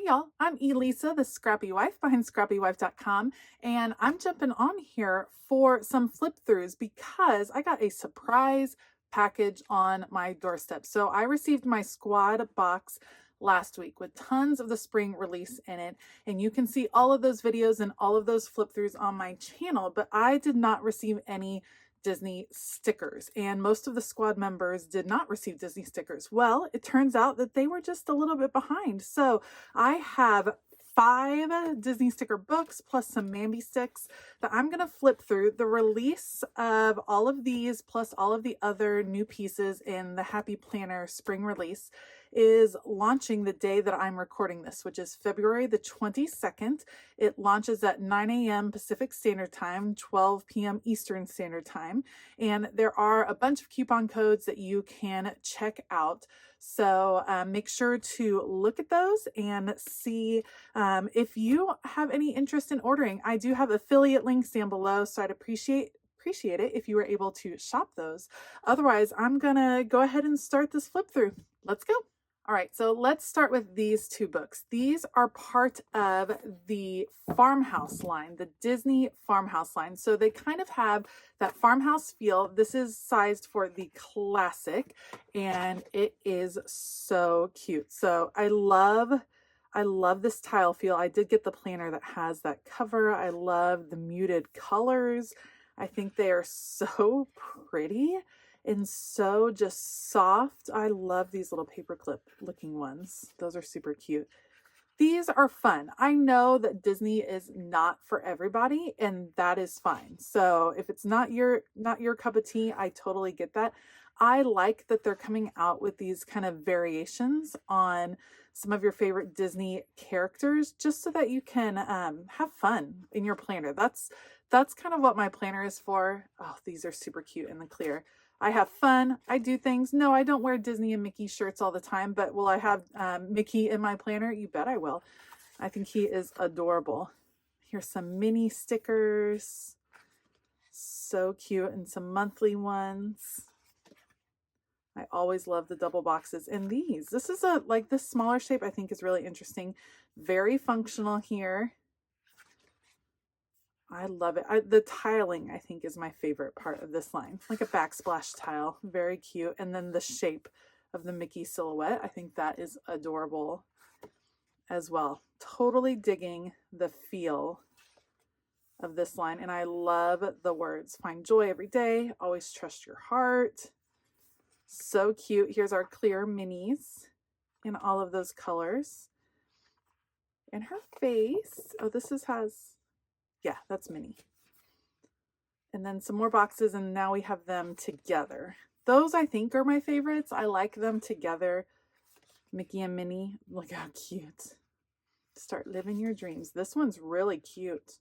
y'all, I'm Elisa, the Scrappy Wife behind ScrappyWife.com, and I'm jumping on here for some flip throughs because I got a surprise package on my doorstep. So I received my squad box last week with tons of the spring release in it, and you can see all of those videos and all of those flip throughs on my channel, but I did not receive any Disney stickers, and most of the squad members did not receive Disney stickers. Well, it turns out that they were just a little bit behind. So I have 5 Disney sticker books plus some Mambi sticks that I'm going to flip through. The release of all of these plus all of the other new pieces in the Happy Planner spring release is launching the day that I'm recording this, which is February the 22nd. It launches at 9 a.m. Pacific Standard Time, 12 p.m. Eastern Standard Time. And there are a bunch of coupon codes that you can check out. So make sure to look at those and see if you have any interest in ordering. I do have affiliate links down below, so I'd appreciate it if you were able to shop those. Otherwise, I'm gonna go ahead and start this flip through. Let's go. All right, so let's start with these 2 books. These are part of the farmhouse line, the Disney farmhouse line. So they kind of have that farmhouse feel. This is sized for the classic, and it is so cute. So I love this tile feel. I did get the planner that has that cover. I love the muted colors. I think they are so pretty and so just soft. I love these little paperclip looking ones. Those are super cute. These are fun. I know that Disney is not for everybody, and that is fine. So if it's not your cup of tea, I totally get that. I like that they're coming out with these kind of variations on some of your favorite Disney characters, just so that you can have fun in your planner. That's kind of what my planner is for. Oh, these are super cute in the clear. I have fun. I do things. No, I don't wear Disney and Mickey shirts all the time, but will I have Mickey in my planner? You bet I will. I think he is adorable. Here's some mini stickers. So cute, and some monthly ones. I always love the double boxes. And these, this is this smaller shape I think is really interesting. Very functional here. I love it. The tiling, I think, is my favorite part of this line. Like a backsplash tile. Very cute. And then the shape of the Mickey silhouette, I think that is adorable as well. Totally digging the feel of this line. And I love the words. Find joy every day. Always trust your heart. So cute. Here's our clear minis in all of those colors. And her face. Oh, yeah, that's Minnie. And then some more boxes, and now we have them together. Those I think are my favorites. I like them together. Mickey and Minnie. Look how cute. Start living your dreams. This one's really cute.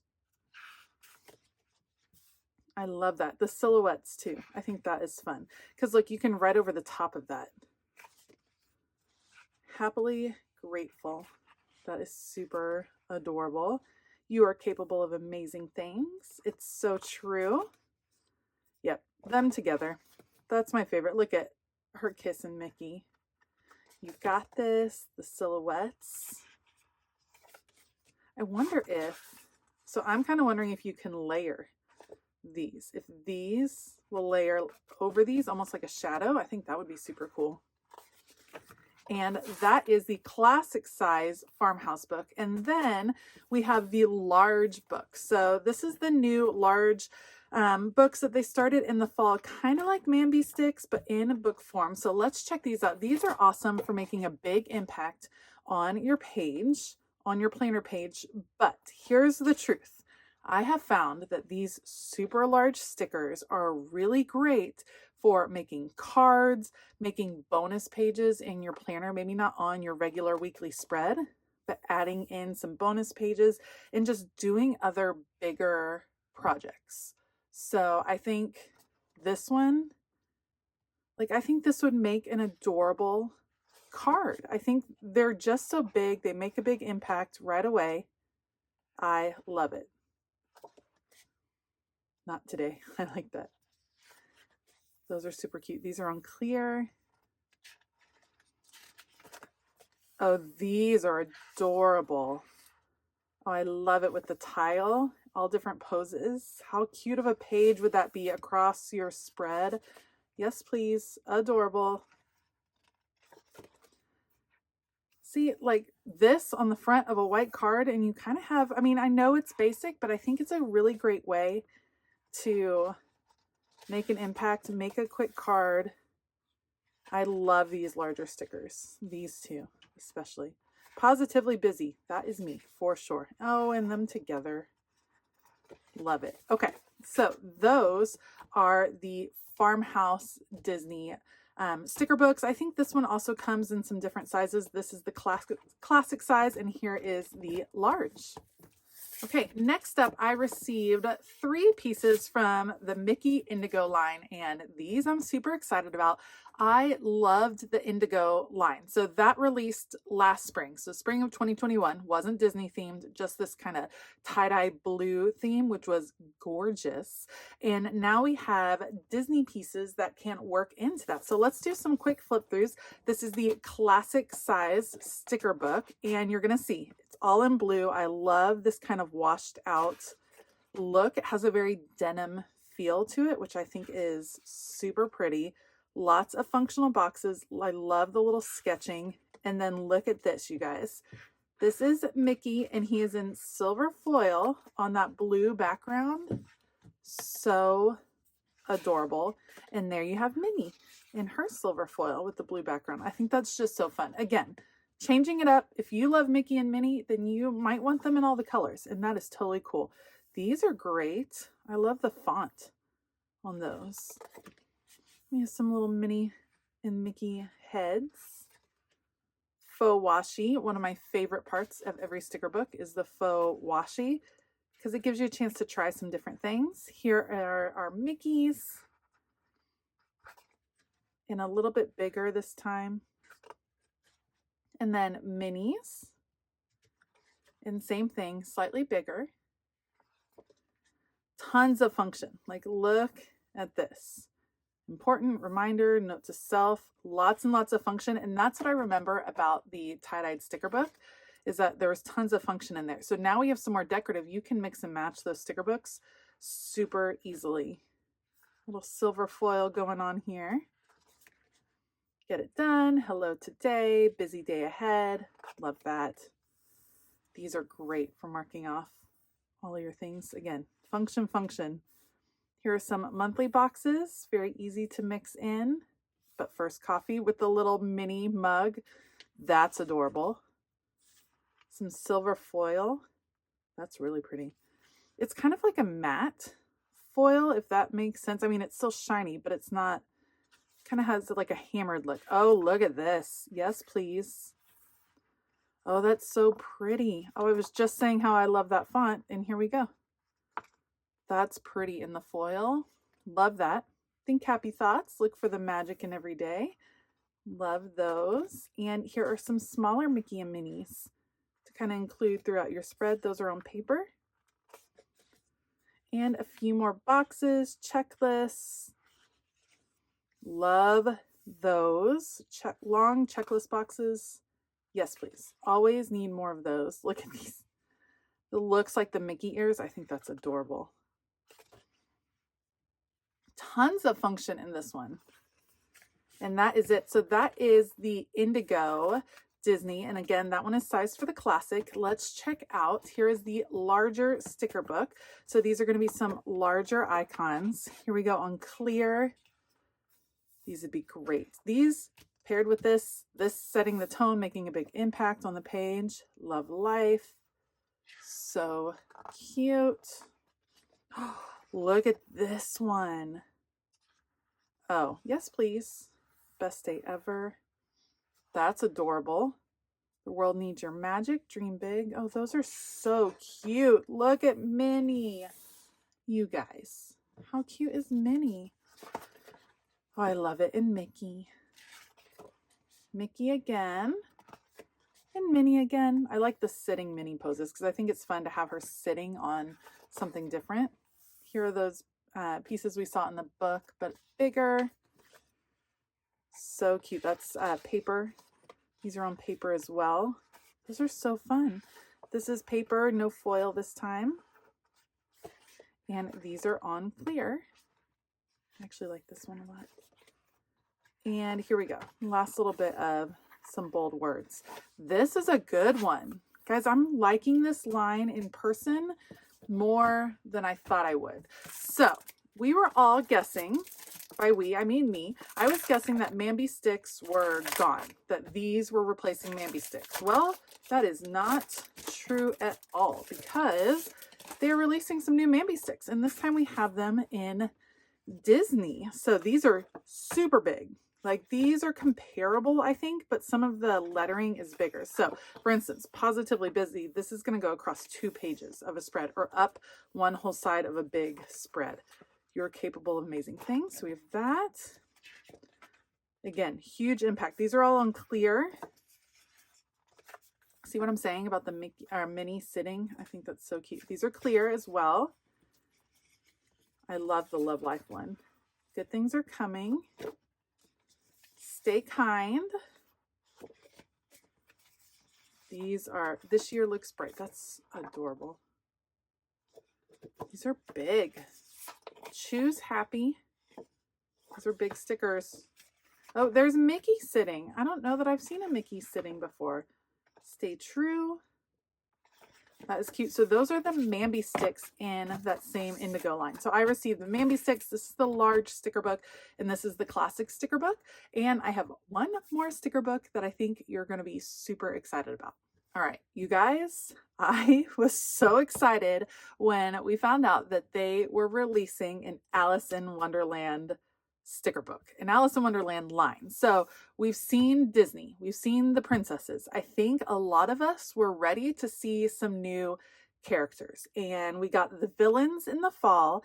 I love that. The silhouettes too. I think that is fun. Because look, you can write over the top of that. Happily grateful. That is super adorable. You are capable of amazing things. It's so true. Yep, them together. That's my favorite. Look at her kissing Mickey. You've got this, the silhouettes. I wonder so I'm kind of wondering if you can layer these. If these will layer over these, almost like a shadow, I think that would be super cool. And that is the classic size farmhouse book. And then we have the large book. So this is the new large books that they started in the fall, kind of like Mambi sticks, but in book form. So let's check these out. These are awesome for making a big impact on your page, on your planner page. But here's the truth. I have found that these super large stickers are really great for making cards, making bonus pages in your planner, maybe not on your regular weekly spread, but adding in some bonus pages and just doing other bigger projects. So I think this one, I think this would make an adorable card. I think they're just so big. They make a big impact right away. I love it. Not today. I like that. Those are super cute. These are on clear. Oh, these are adorable. Oh, I love it with the tile, all different poses. How cute of a page would that be across your spread? Yes, please. Adorable. See, like this on the front of a white card, and you kind of have, I mean, I know it's basic, but I think it's a really great way to make an impact, make a quick card. I love these larger stickers. These two, especially. Positively busy. That is me, for sure. Oh, and them together. Love it. Okay, so those are the Farmhouse Disney sticker books. I think this one also comes in some different sizes. This is the classic size, and here is the large. Okay, next up, I received 3 pieces from the Mickey Indigo line, and these I'm super excited about. I loved the Indigo line. So that released last spring. So spring of 2021, wasn't Disney themed, just this kind of tie-dye blue theme, which was gorgeous. And now we have Disney pieces that can work into that. So let's do some quick flip throughs. This is the classic size sticker book, and you're gonna see it's all in blue. I love this kind of washed out look. It has a very denim feel to it, which I think is super pretty. Lots of functional boxes. I love the little sketching. And then look at this, you guys. This is Mickey, and he is in silver foil on that blue background. So adorable. And there you have Minnie in her silver foil with the blue background. I think that's just so fun. Again, changing it up. If you love Mickey and Minnie, then you might want them in all the colors, and that is totally cool. These are great. I love the font on those. We have some little Minnie and Mickey heads. Faux washi. One of my favorite parts of every sticker book is the faux washi, because it gives you a chance to try some different things. Here are our Mickeys, and a little bit bigger this time. And then Minnies, and same thing, slightly bigger. Tons of function. Like, look at this. Important reminder, note to self, lots and lots of function. And that's what I remember about the tie-dyed sticker book, is that there was tons of function in there. So now we have some more decorative. You can mix and match those sticker books super easily. Little silver foil going on here. Get it done. Hello today. Busy day ahead. Love that. These are great for marking off all of your things. Again, function, function. Here are some monthly boxes. Very easy to mix in. But first, coffee with the little mini mug. That's adorable. Some silver foil. That's really pretty. It's kind of like a matte foil, if that makes sense. I mean, it's still shiny, but it's not, kind of has like a hammered look. Oh, look at this. Yes, please. Oh, that's so pretty. Oh, I was just saying how I love that font, and here we go. That's pretty in the foil. Love that. Think happy thoughts. Look for the magic in every day. Love those. And here are some smaller Mickey and Minnies to kind of include throughout your spread. Those are on paper. And a few more boxes, checklists. Love those. Long checklist boxes. Yes, please. Always need more of those. Look at these. It looks like the Mickey ears. I think that's adorable. Tons of function in this one. And that is it. So that is the Indigo Disney. And again, that one is sized for the classic. Let's check out. Here is the larger sticker book. So these are going to be some larger icons. Here we go on clear. These would be great. These paired with this setting the tone, making a big impact on the page. Love life. So cute. Look at this one. Oh, yes, please. Best day ever. That's adorable. The world needs your magic. Dream big. Oh, those are so cute. Look at Minnie. You guys. How cute is Minnie? Oh, I love it. And Mickey. Mickey again. And Minnie again. I like the sitting Minnie poses because I think it's fun to have her sitting on something different. Here are those pieces we saw in the book, but bigger. So cute. That's paper These are on paper as well. Those are so fun. This is paper, no foil this time. And these are on clear. I actually like this one a lot. And here we go. Last little bit of some bold words. This is a good one. Guys, I'm liking this line in person more than I thought I would. So we were all guessing, by we, I mean me, I was guessing that Mambi sticks were gone, that these were replacing Mambi sticks. Well, that is not true at all because they're releasing some new Mambi sticks, and this time we have them in Disney. So these are super big. Like these are comparable, I think, but some of the lettering is bigger. So for instance, Positively Busy, this is going to go across 2 pages of a spread or up one whole side of a big spread. You're capable of amazing things. So we have that. Again, huge impact. These are all on clear. See what I'm saying about the mini sitting? I think that's so cute. These are clear as well. I love the Love Life one. Good things are coming. Stay kind. These are, This Year Looks Bright. That's adorable. These are big. Choose Happy. Those are big stickers. Oh, there's Mickey sitting. I don't know that I've seen a Mickey sitting before. Stay True. That is cute. So those are the Mambi sticks in that same Indigo line. So I received the Mambi sticks. This is the large sticker book, and this is the classic sticker book. And I have one more sticker book that I think you're going to be super excited about. All right, you guys, I was so excited when we found out that they were releasing an Alice in Wonderland sticker book, an Alice in Wonderland line. So we've seen Disney, we've seen the princesses. I think a lot of us were ready to see some new characters, and we got the villains in the fall.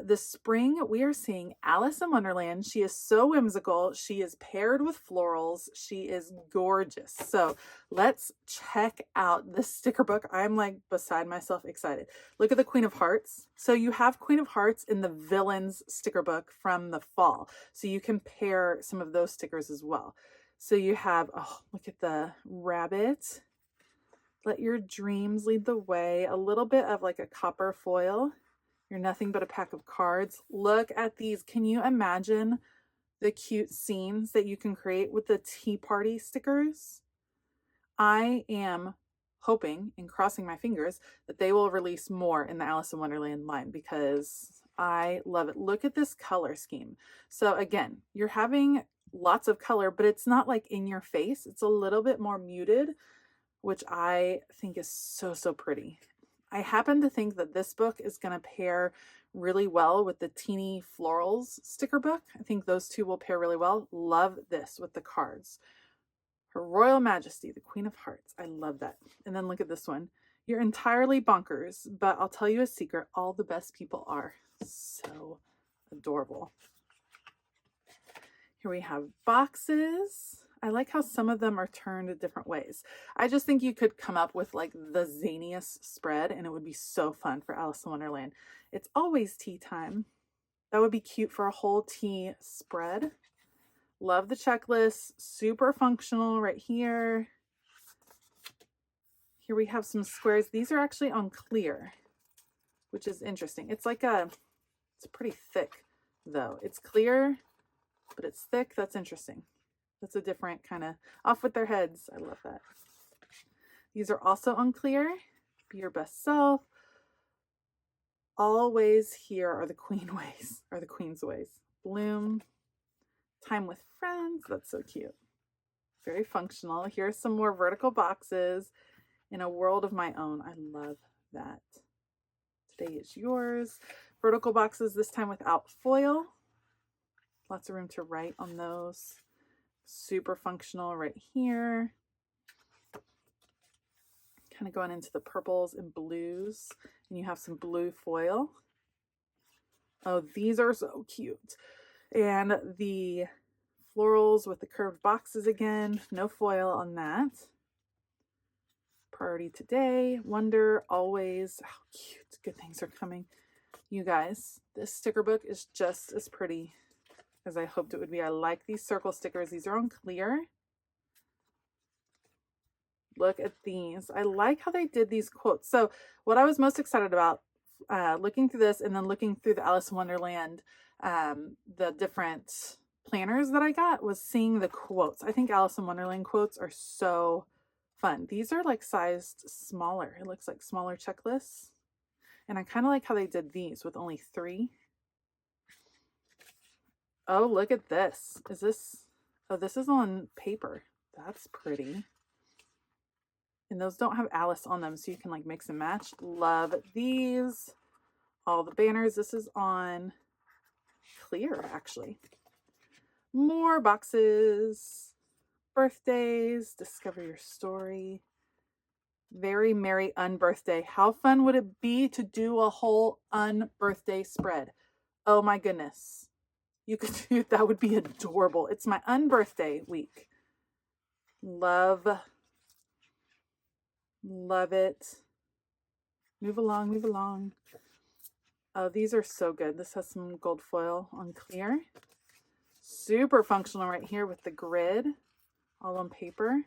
This spring we are seeing Alice in Wonderland. She is so whimsical. She is paired with florals. She is gorgeous. So let's check out the sticker book. I'm like beside myself excited. Look at the Queen of Hearts. So you have Queen of Hearts in the villains sticker book from the fall. So you can pair some of those stickers as well. So you have, oh, look at the rabbit. Let your dreams lead the way. A little bit of like a copper foil. You're nothing but a pack of cards. Look at these. Can you imagine the cute scenes that you can create with the tea party stickers? I am hoping and crossing my fingers that they will release more in the Alice in Wonderland line because I love it. Look at this color scheme. So again, you're having lots of color, but it's not like in your face. It's a little bit more muted, which I think is so, so pretty. I happen to think that this book is going to pair really well with the Teeny Florals sticker book. I think those two will pair really well. Love this with the cards. Her Royal Majesty, the Queen of Hearts. I love that. And then look at this one. You're entirely bonkers, but I'll tell you a secret. All the best people are. So adorable. Here we have boxes. I like how some of them are turned different ways. I just think you could come up with like the zaniest spread and it would be so fun for Alice in Wonderland. It's always tea time. That would be cute for a whole tea spread. Love the checklist. Super functional right here. Here we have some squares. These are actually on clear, which is interesting. It's like it's pretty thick though. It's clear, but it's thick. That's interesting. That's a different kind of off with their heads. I love that. These are also unclear. Be your best self. Always here are the queen ways, or the queen's ways. Bloom. Time with friends. That's so cute. Very functional. Here's some more vertical boxes. In a world of my own. I love that. Today is yours. Vertical boxes, this time without foil. Lots of room to write on those. Super functional right here. Kind of going into the purples and blues. And you have some blue foil. Oh, these are so cute. And the florals with the curved boxes again. No foil on that. Priority Today. Wonder, Always. How cute. Good things are coming. You guys, this sticker book is just as pretty as I hoped it would be. I like these circle stickers. These are on clear. Look at these. I like how they did these quotes. So what I was most excited about looking through this and then looking through the Alice in Wonderland, the different planners that I got, was seeing the quotes. I think Alice in Wonderland quotes are so fun. These are like sized smaller. It looks like smaller checklists. And I kind of like how they did these with only 3. Oh, look at this. Is this, oh, this is on paper. That's pretty. And those don't have Alice on them, so you can like mix and match. Love these. All the banners. This is on clear, actually. More boxes. Birthdays. Discover your story. Very merry unbirthday. How fun would it be to do a whole unbirthday spread? Oh my goodness. You could do that. Would be adorable. It's my unbirthday week. Love it. Move along, move along. Oh, these are so good. This has some gold foil on clear. Super functional right here with the grid all on paper.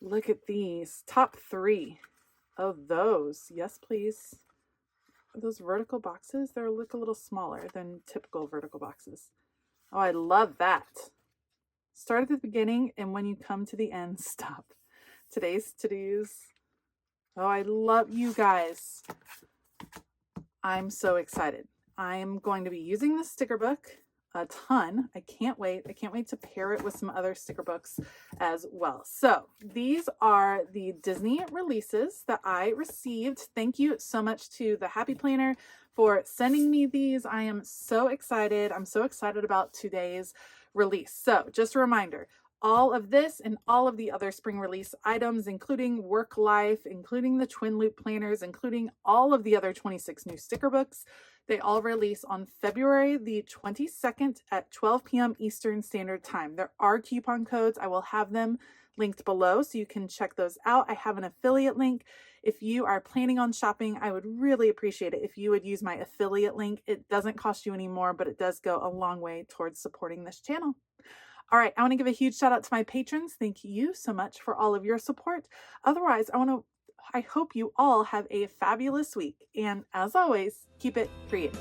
Look at these. Top 3. Oh, those. Yes, please. Are those vertical boxes? They look a little smaller than typical vertical boxes. Oh, I love that. Start at the beginning, and when you come to the end, stop. Today's to-dos. Oh, I love you guys. I'm so excited. I'm going to be using this sticker book a ton. I can't wait. I can't wait to pair it with some other sticker books as well. So these are the Disney releases that I received. Thank you so much to the Happy Planner for sending me these. I am so excited. I'm so excited about today's release. So just a reminder, all of this and all of the other spring release items, including Work Life, including the Twin Loop planners, including all of the other 26 new sticker books, they all release on February the 22nd at 12 p.m. Eastern Standard Time. There are coupon codes. I will have them linked below so you can check those out. I have an affiliate link. If you are planning on shopping, I would really appreciate it if you would use my affiliate link. It doesn't cost you any more, but it does go a long way towards supporting this channel. All right, I want to give a huge shout out to my patrons. Thank you so much for all of your support. Otherwise, I hope you all have a fabulous week. And as always, keep it creative.